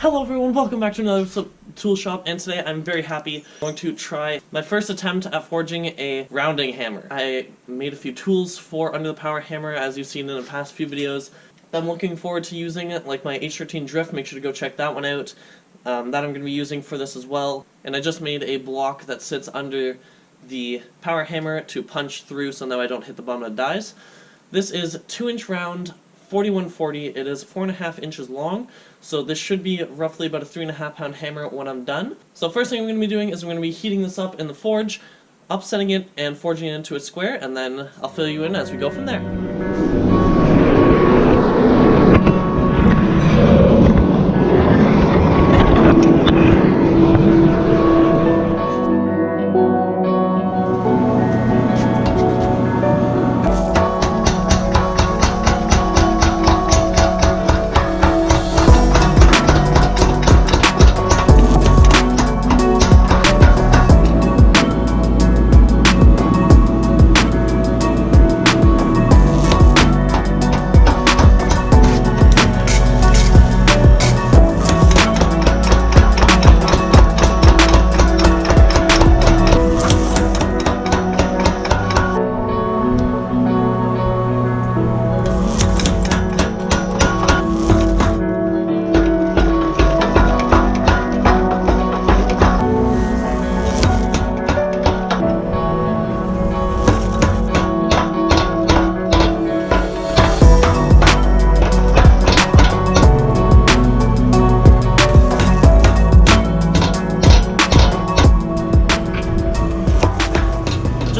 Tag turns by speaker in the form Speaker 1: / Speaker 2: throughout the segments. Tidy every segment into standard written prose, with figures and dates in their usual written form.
Speaker 1: Hello everyone, welcome back to another tool shop, and today I'm very happy. I'm going to try my first attempt at forging a rounding hammer. I made a few tools for under the power hammer, as you've seen in the past few videos. I'm looking forward to using it, like my H13 drift. Make sure to go check that one out. That I'm going to be using for this as well. And I just made a block that sits under the power hammer to punch through so now I don't hit the bottom and it dies. This is 2-inch round, 4140. It is 4.5 inches long, so this should be roughly about a 3.5 pound hammer when I'm done. So first thing I'm going to be doing is I'm going to be heating this up in the forge, upsetting it and forging it into a square, and then I'll fill you in as we go from there.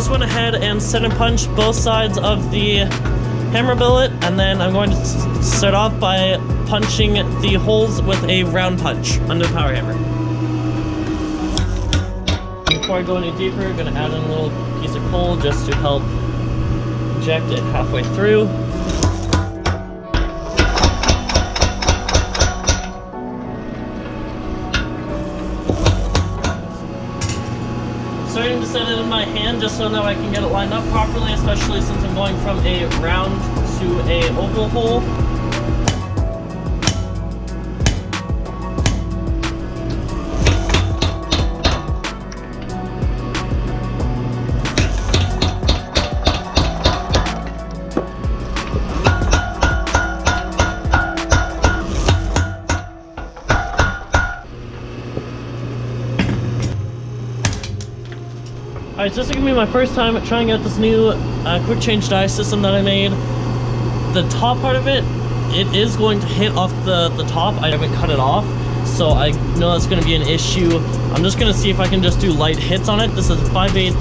Speaker 1: Went ahead and set and punch both sides of the hammer billet, and then I'm going to start off by punching the holes with a round punch under the power hammer. Before I go any deeper, I'm going to add in a little piece of coal just to help inject it halfway through. Starting to set it in my hand just so that I can get it lined up properly, especially since I'm going from a round to a oval hole. Alright, so this is going to be my first time trying out this new quick change die system that I made. The top part of it, it is going to hit off the top. I haven't cut it off, so I know that's going to be an issue. I'm just going to see if I can just do light hits on it. This is 5/8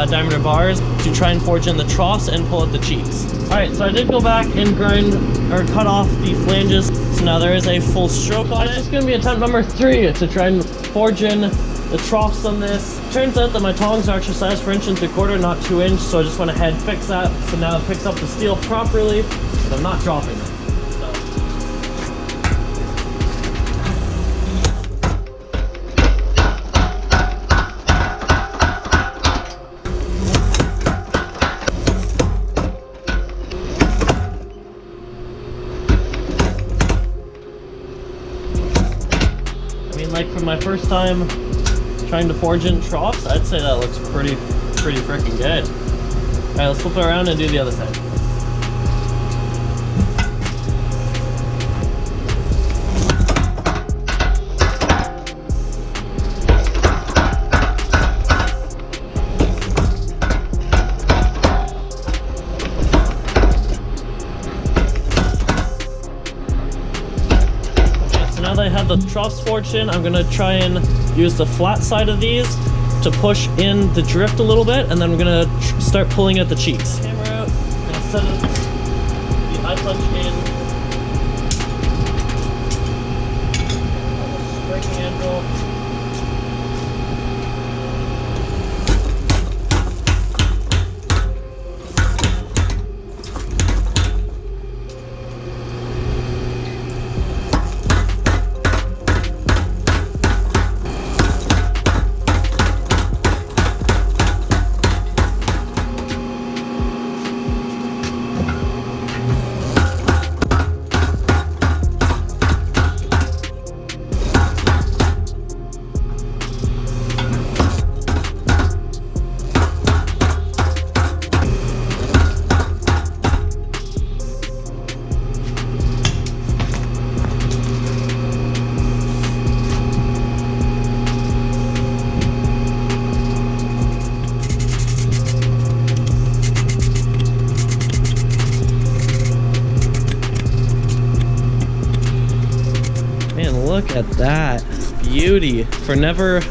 Speaker 1: diameter bars to try and forge in the troughs and pull out the cheeks. Alright, so I did go back and grind or cut off the flanges, so now there is a full stroke on it. This is going to be attempt number 3 to try and forge in the troughs on this. Turns out that my tongs are actually sized for 1 3/4, not 2 inch, so I just went ahead and fixed that. So now it picks up the steel properly, but I'm not dropping it. I mean, like for my first time trying to forge in troughs, I'd say that looks pretty freaking good. Alright, let's flip it around and do the other side. Now that I have the troughs forged in, I'm going to try and use the flat side of these to push in the drift a little bit, and then we're going to start pulling at the cheeks. Hammer out, and set the eye punch in. Striking anvil. look at that beauty. For never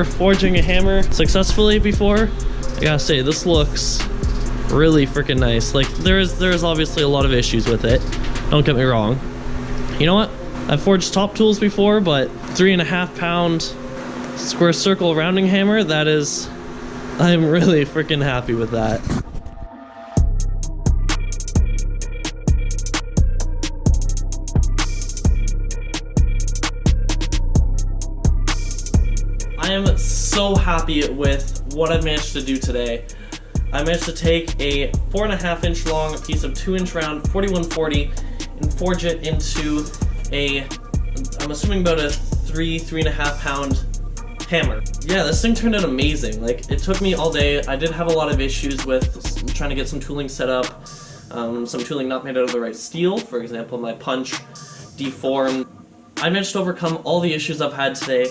Speaker 1: forging a hammer successfully before, I gotta say, this looks really freaking nice. Like, there's obviously a lot of issues with it, don't get me wrong. You know what? I've forged top tools before, but 3.5 pound square circle rounding hammer, I'm really freaking happy with that. I am so happy with what I've managed to do today. I managed to take a 4.5 inch long piece of 2-inch round 4140 and forge it into I'm assuming about a 3.5 pound hammer. Yeah, this thing turned out amazing. Like, it took me all day. I did have a lot of issues with trying to get some tooling set up, some tooling not made out of the right steel. For example, my punch deformed. I managed to overcome all the issues I've had today,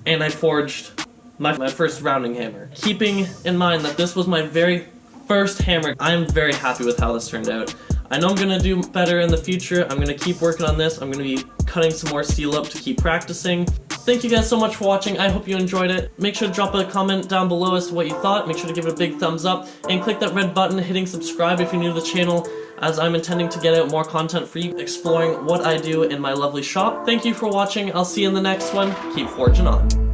Speaker 1: and I forged my first rounding hammer. Keeping in mind that this was my very first hammer, I'm very happy with how this turned out. I know I'm gonna do better in the future. I'm gonna keep working on this. I'm gonna be cutting some more steel up to keep practicing. Thank you guys so much for watching. I hope you enjoyed it. Make sure to drop a comment down below as to what you thought. Make sure to give it a big thumbs up and click that red button hitting subscribe if you're new to the channel, as I'm intending to get out more content for you, exploring what I do in my lovely shop. Thank you for watching. I'll see you in the next one. Keep forging on.